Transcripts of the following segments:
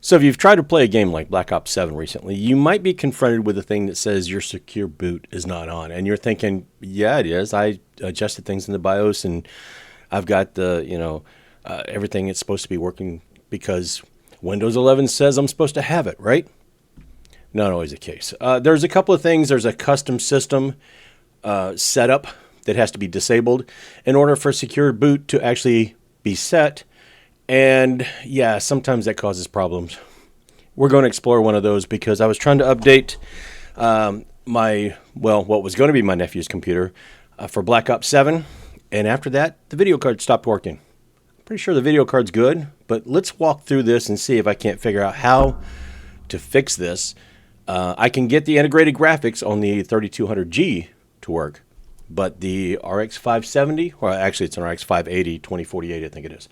So if you've tried to play a game like Black Ops 7 recently, you might be confronted with a thing that says your secure boot is not on. And you're thinking, yeah, it is. I adjusted things in the BIOS and I've got the, everything that's supposed to be working because Windows 11 says I'm supposed to have it, right? Not always the case. There's a couple of things. There's a custom system setup that has to be disabled in order for secure boot to actually be set. And yeah, sometimes that causes problems. We're going to explore one of those because I was trying to update what was going to be my nephew's computer for Black Ops 7. And after that, the video card stopped working. I'm pretty sure the video card's good, but let's walk through this and see if I can't figure out how to fix this. I can get the integrated graphics on the 3200G to work, but the RX570, or actually it's an RX580, 2048, I think it is.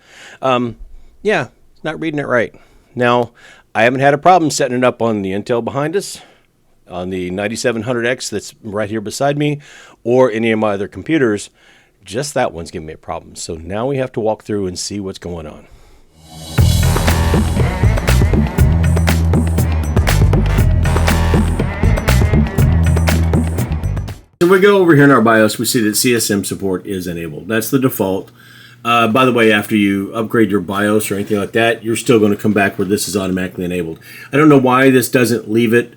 Yeah, it's not reading it right. Now, I haven't had a problem setting it up on the Intel behind us, on the 9700X that's right here beside me, or any of my other computers. Just that one's giving me a problem. So now we have to walk through and see what's going on. So we go over here in our BIOS, we see that CSM support is enabled. That's the default. By the way, after you upgrade your BIOS or anything like that, you're still going to come back where this is automatically enabled. I don't know why this doesn't leave it.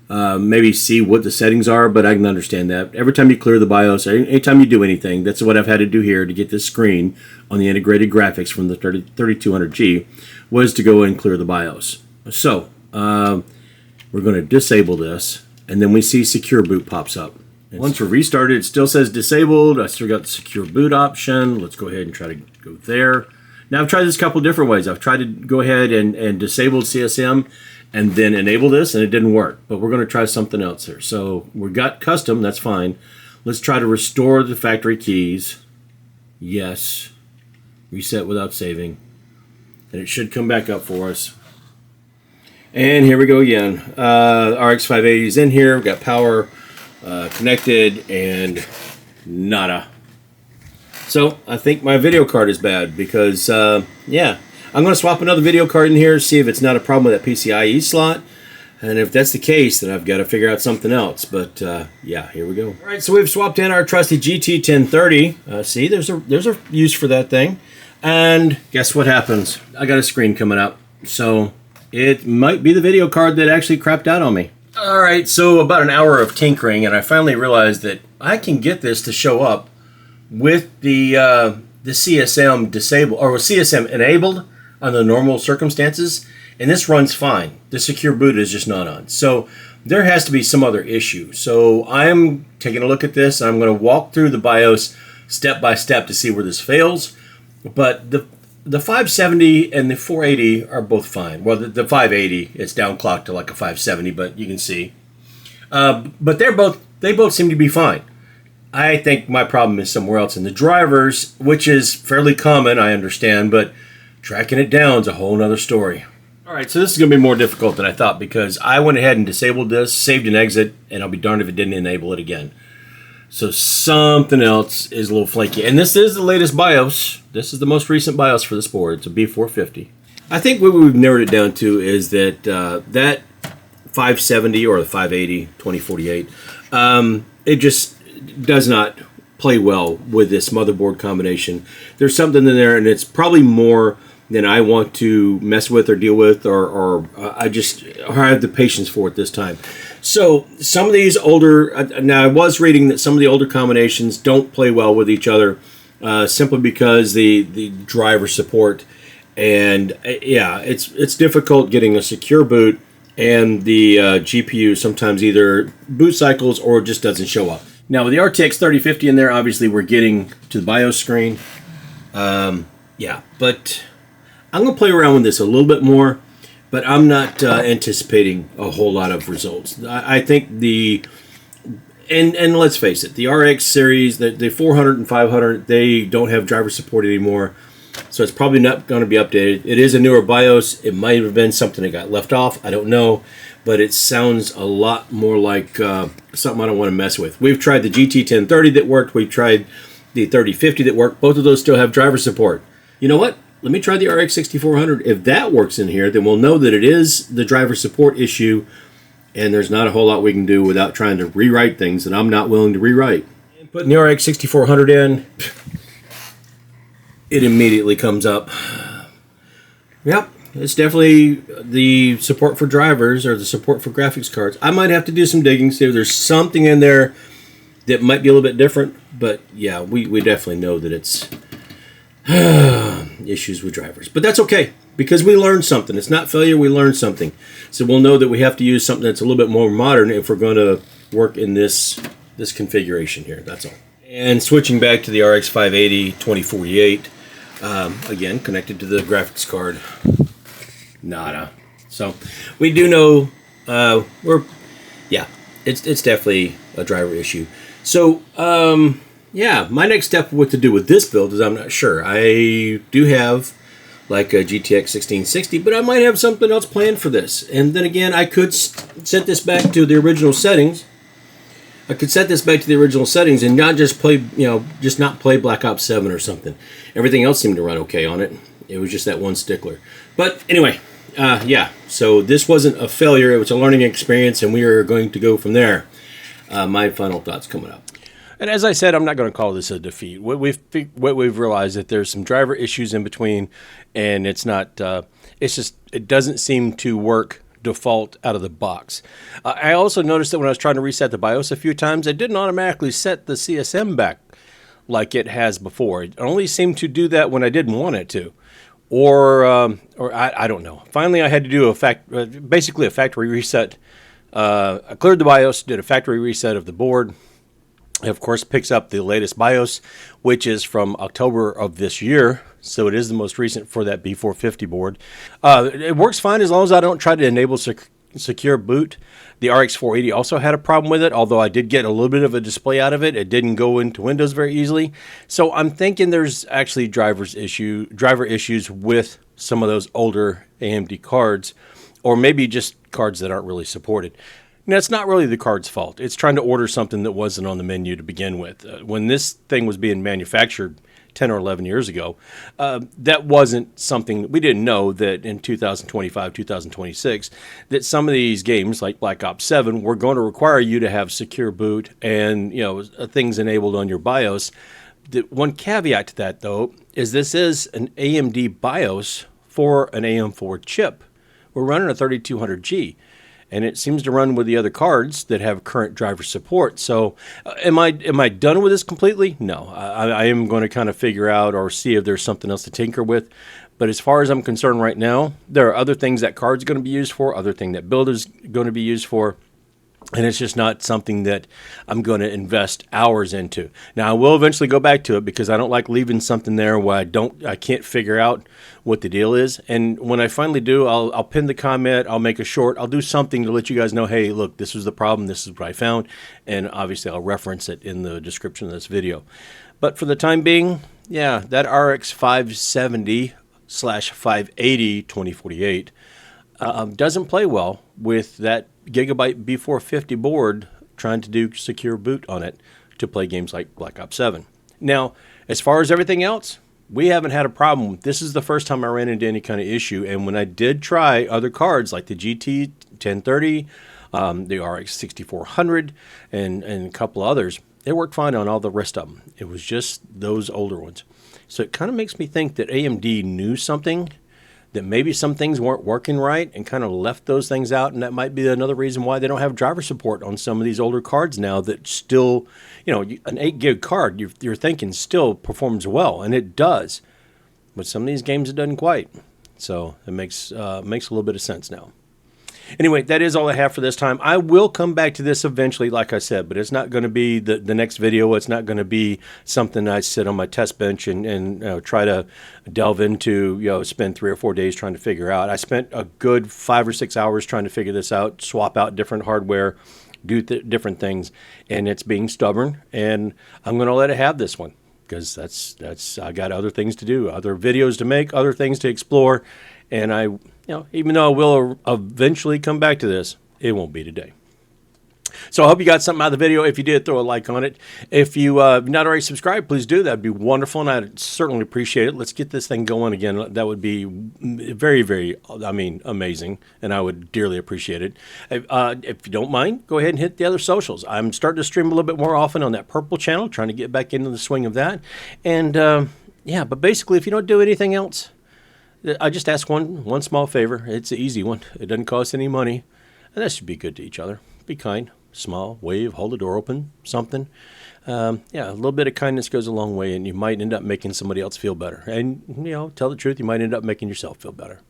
Maybe see what the settings are, but I can understand that. Every time you clear the BIOS, anytime you do anything, that's what I've had to do here to get this screen on the integrated graphics from the 3200G, was to go and clear the BIOS. So, we're going to disable this, and then we see secure boot pops up. Once we're restarted, it still says disabled. I still got the secure boot option. Let's go ahead and try to go there. Now, I've tried this a couple different ways. I've tried to go ahead and disable CSM and then enable this, and it didn't work. But we're going to try something else here. So we got custom. That's fine. Let's try to restore the factory keys. Yes. Reset without saving. And it should come back up for us. And here we go again. RX580 is in here. We've got power connected and nada. So I think my video card is bad because, yeah, I'm going to swap another video card in here, see if it's not a problem with that PCIe slot. And if that's the case, then I've got to figure out something else. But, yeah, here we go. All right, so we've swapped in our trusty GT1030. See, there's a use for that thing. And guess what happens? I got a screen coming up. So it might be the video card that actually crapped out on me. All right, so about an hour of tinkering, and I finally realized that I can get this to show up with the CSM disabled or with CSM enabled under normal circumstances, and this runs fine. The secure boot is just not on. So there has to be some other issue. So I'm taking a look at this. I'm going to walk through the BIOS step by step to see where this fails. But the 570 and the 480 are both fine. Well, the 580 is downclocked to like a 570, but you can see. But they both seem to be fine. I think my problem is somewhere else in the drivers, which is fairly common, I understand, but tracking it down is a whole nother story. All right, so this is going to be more difficult than I thought because I went ahead and disabled this, saved an exit, and I'll be darned if it didn't enable it again. So something else is a little flaky. And this is the latest BIOS. This is the most recent BIOS for this board. It's a B450. I think what we've narrowed it down to is that that 570 or the 580, 2048, it just does not play well with this motherboard combination. There's something in there, and it's probably more than I want to mess with or deal with, or I just have the patience for it this time. So some of these older, now I was reading that some of the older combinations don't play well with each other, simply because the driver support, and yeah, it's difficult getting a secure boot, and the GPU sometimes either boot cycles or just doesn't show up. Now with the RTX 3050 in there, obviously we're getting to the BIOS screen. Yeah, but I'm going to play around with this a little bit more, but I'm not anticipating a whole lot of results. I think and let's face it, the RX series, the 400 and 500, they don't have driver support anymore, so it's probably not going to be updated. It is a newer BIOS. It might have been something that got left off. I don't know, but it sounds a lot more like something I don't want to mess with. We've tried the GT1030 that worked. We've tried the 3050 that worked. Both of those still have driver support. You know what? let me try the RX 6400. If that works in here, then we'll know that it is the driver support issue, and there's not a whole lot we can do without trying to rewrite things that I'm not willing to rewrite. And putting the RX 6400 in, it immediately comes up. Yep, it's definitely the support for drivers or the support for graphics cards. I might have to do some digging, see if there's something in there that might be a little bit different. But yeah, we definitely know that it's issues with drivers. But that's okay, because we learned something. It's not failure, we learned something. So we'll know that we have to use something that's a little bit more modern if we're going to work in this configuration here. That's all. And switching back to the RX580 2048. Again, connected to the graphics card. Nada. So we do know it's definitely a driver issue. So yeah, my next step, what to do with this build is I'm not sure. I do have like a GTX 1660, but I might have something else planned for this. And then again, I could set this back to the original settings. I could set this back to the original settings and not just play, just not play Black Ops 7 or something. Everything else seemed to run okay on it. It was just that one stickler. But anyway, yeah. So this wasn't a failure. It was a learning experience, and we are going to go from there. My final thoughts coming up. And as I said, I'm not going to call this a defeat. What we've realized that there's some driver issues in between, and it's not. It's just it doesn't seem to work default out of the box. I also noticed that when I was trying to reset the BIOS a few times, it didn't automatically set the CSM back like it has before. It only seemed to do that when I didn't want it to, or I don't know. Finally, I had to do basically a factory reset. I cleared the BIOS, did a factory reset of the board. It, of course, picks up the latest BIOS, which is from October of this year. So it is the most recent for that B450 board. It works fine as long as I don't try to enable secure boot. The RX480 also had a problem with it, although I did get a little bit of a display out of it. It didn't go into Windows very easily. So I'm thinking there's actually driver issues with some of those older AMD cards, or maybe just cards that aren't really supported. Now, it's not really the card's fault. It's trying to order something that wasn't on the menu to begin with. When this thing was being manufactured 10 or 11 years ago, that wasn't something we didn't know that in 2025, 2026, that some of these games like Black Ops 7 were going to require you to have secure boot and things enabled on your BIOS. The one caveat to that, though, is this is an AMD BIOS for an AM4 chip. We're running a 3200G. And it seems to run with the other cards that have current driver support. So am I done with this completely? No. I am going to kind of figure out or see if there's something else to tinker with. But as far as I'm concerned right now, there are other things that card's going to be used for, other thing that build is going to be used for. And it's just not something that I'm going to invest hours into. Now, I will eventually go back to it because I don't like leaving something there where I can't figure out what the deal is. And when I finally do, I'll pin the comment, I'll make a short, I'll do something to let you guys know, hey, look, this was the problem, this is what I found. And obviously, I'll reference it in the description of this video. But for the time being, yeah, that RX 570/580 2048 doesn't play well with that Gigabyte B450 board trying to do secure boot on it to play games like Black Ops 7. Now, as far as everything else, we haven't had a problem. This is the first time I ran into any kind of issue, and when I did try other cards like the GT 1030, the RX 6400, and a couple others, it worked fine on all the rest of them. It was just those older ones. So it kind of makes me think that AMD knew something, that maybe some things weren't working right and kind of left those things out, and that might be another reason why they don't have driver support on some of these older cards now that still, an 8 gig card, you're thinking still performs well, and it does. But some of these games, it doesn't quite. So it makes a little bit of sense now. Anyway, that is all I have for this time. I will come back to this eventually, like I said, but it's not going to be the next video. It's not going to be something I sit on my test bench and try to delve into, spend 3 or 4 days trying to figure out. I spent a good 5 or 6 hours trying to figure this out, swap out different hardware, do different things, and it's being stubborn, and I'm going to let it have this one because that's I got other things to do, other videos to make, other things to explore, and even though I will eventually come back to this, it won't be today. So I hope you got something out of the video. If you did, throw a like on it. If you not already subscribed, please do. That'd be wonderful, and I'd certainly appreciate it. Let's get this thing going again. That would be very, very, I mean, amazing, and I would dearly appreciate it. If you don't mind, go ahead and hit the other socials. I'm starting to stream a little bit more often on that Purple channel, trying to get back into the swing of that. And yeah, but basically, if you don't do anything else, I just ask one small favor. It's an easy one. It doesn't cost any money, and that should be good to each other. Be kind. Small, wave, hold the door open, something. Yeah, a little bit of kindness goes a long way, and you might end up making somebody else feel better. And, you know, tell the truth, you might end up making yourself feel better.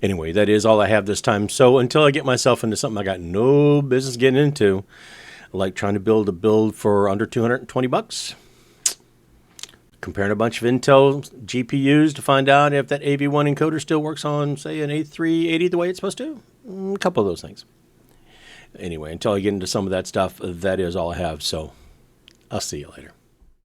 Anyway, that is all I have this time. So until I get myself into something I got no business getting into, like trying to build a build for under 220 bucks, comparing a bunch of Intel GPUs to find out if that AV1 encoder still works on, say, an A380 the way it's supposed to, a couple of those things. Anyway, until I get into some of that stuff, that is all I have. So I'll see you later.